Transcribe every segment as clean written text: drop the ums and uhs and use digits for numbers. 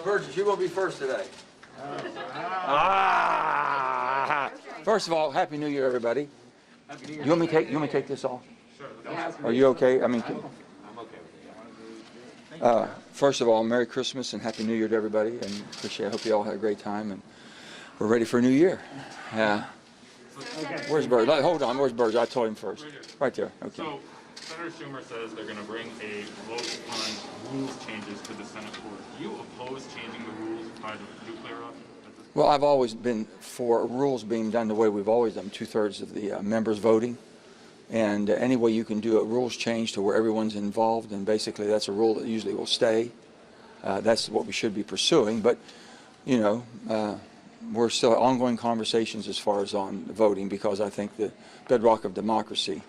Burgess, you're going to be first today. First of all, Happy New Year, everybody. You want me to take this off? Sure. Are you okay? I mean, I'm okay with it. first of all, Merry Christmas and Happy New Year to everybody, and appreciate. I hope you all had a great time, and we're ready for a new year. Where's Burge? Hold on. Where's Burge? I told him first. Right there. Okay. So, Senator Schumer says they're going to bring a vote on rules changes to the Senate floor. Do you oppose changing the rules by the nuclear option? Well, I've always been for rules being done the way we've always done, 2/3 of the members voting. And any way you can do a rules change to where everyone's involved, and basically that's a rule that usually will stay. That's what we should be pursuing. But, you know, we're still ongoing conversations as far as on voting, because I think the bedrock of democracy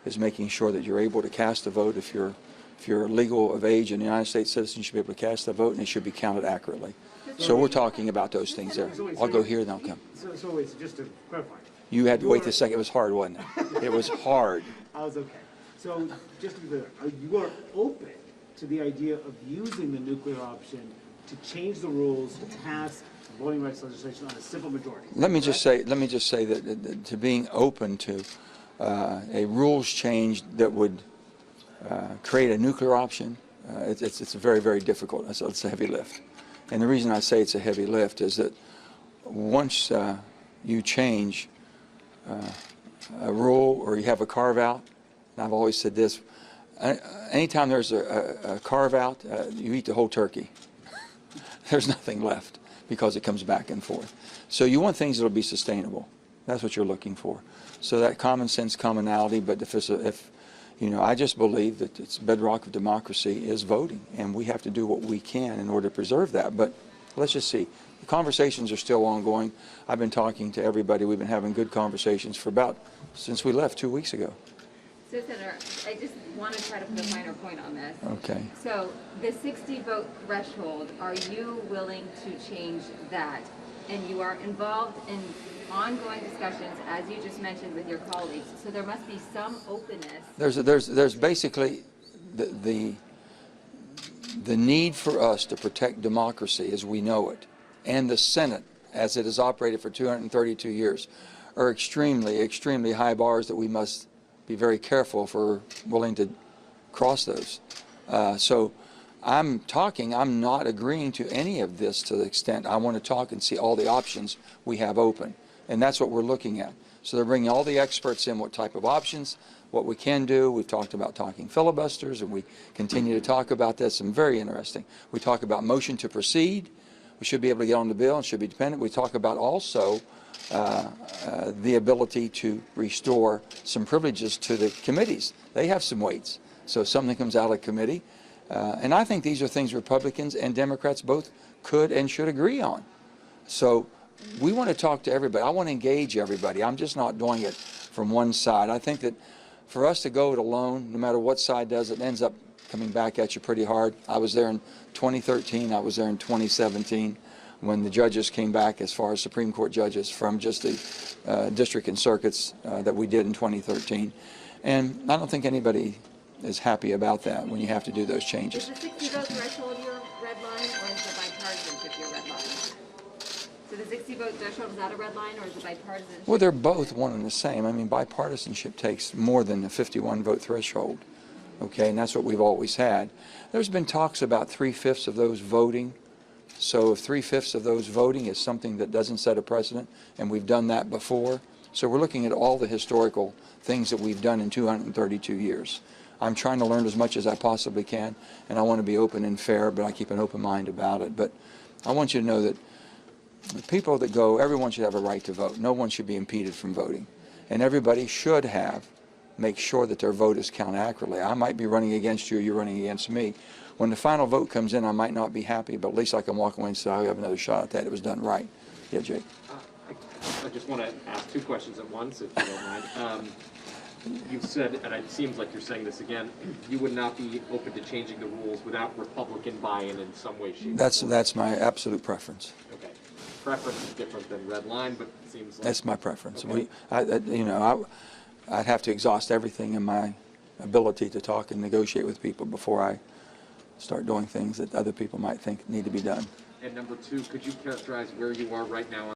is making sure that you're able to cast a vote. If you're legal of age and a United States citizen, you should be able to cast a vote, and it should be counted accurately. So we're talking about those things there. I'll go here, then I'll come. So wait, just to clarify. You had to wait a second. It was hard, wasn't it? It was hard. I was okay. So just to be clear, you are open to the idea of using the nuclear option to change the rules to pass voting rights legislation on a simple majority. Let me just say that to being open to a rules change that would create a nuclear option, it's very, very difficult. It's a heavy lift. And the reason I say it's a heavy lift is that once you change a rule or you have a carve out, and I've always said this, anytime there's a carve out, you eat the whole turkey. There's nothing left because it comes back and forth. So you want things that will be sustainable. That's what you're looking for. So that common sense commonality, but if you know, I just believe that it's bedrock of democracy is voting, and we have to do what we can in order to preserve that. But let's just see. The conversations are still ongoing. I've been talking to everybody. We've been having good conversations since we left 2 weeks ago. So, Senator, I just want to try to put a finer point on this. Okay. So, the 60-vote threshold, are you willing to change that? And you are involved in ongoing discussions, as you just mentioned, with your colleagues. So there must be some openness. There's basically the need for us to protect democracy as we know it, and the Senate as it has operated for 232 years, are extremely, extremely high bars that we must be very careful if we're willing to cross those. So I'm not agreeing to any of this to the extent I want to talk and see all the options we have open. And that's what we're looking at. So they're bringing all the experts in, what type of options, what we can do. We've talked about talking filibusters, and we continue to talk about this, and very interesting. We talk about motion to proceed. We should be able to get on the bill and should be dependent. We talk about also the ability to restore some privileges to the committees. They have some weights. So if something comes out of committee, and I think these are things Republicans and Democrats both could and should agree on. So we want to talk to everybody. I want to engage everybody. I'm just not doing it from one side. I think that for us to go it alone, no matter what side does it, ends up coming back at you pretty hard. I was there in 2013. I was there in 2017 when the judges came back, as far as Supreme Court judges, from just the district and circuits that we did in 2013. And I don't think anybody is happy about that when you have to do those changes. Is the 60-vote threshold your red line, or is the bipartisanship your red line? So the 60-vote threshold, is that a red line, or is it bipartisanship? Well, they're both one and the same. I mean, bipartisanship takes more than a 51-vote threshold, okay, and that's what we've always had. There's been talks about 3/5 of those voting. So if 3/5 of those voting is something that doesn't set a precedent, and we've done that before. So we're looking at all the historical things that we've done in 232 years. I'm trying to learn as much as I possibly can, and I want to be open and fair, but I keep an open mind about it. But I want you to know that the people that go, everyone should have a right to vote. No one should be impeded from voting. And everybody should make sure that their vote is counted accurately. I might be running against you, you're running against me. When the final vote comes in, I might not be happy, but at least I can walk away and say, I have another shot at that. It was done right. Yeah, Jake. I just want to ask two questions at once, if you don't mind. You've said, and it seems like you're saying this again, you would not be open to changing the rules without Republican buy-in in some way, shape, or form. That's my absolute preference. Okay. Preference is different than red line, but it seems like... That's my preference. Okay. I'd have to exhaust everything in my ability to talk and negotiate with people before I start doing things that other people might think need to be done. And number two, could you characterize where you are right now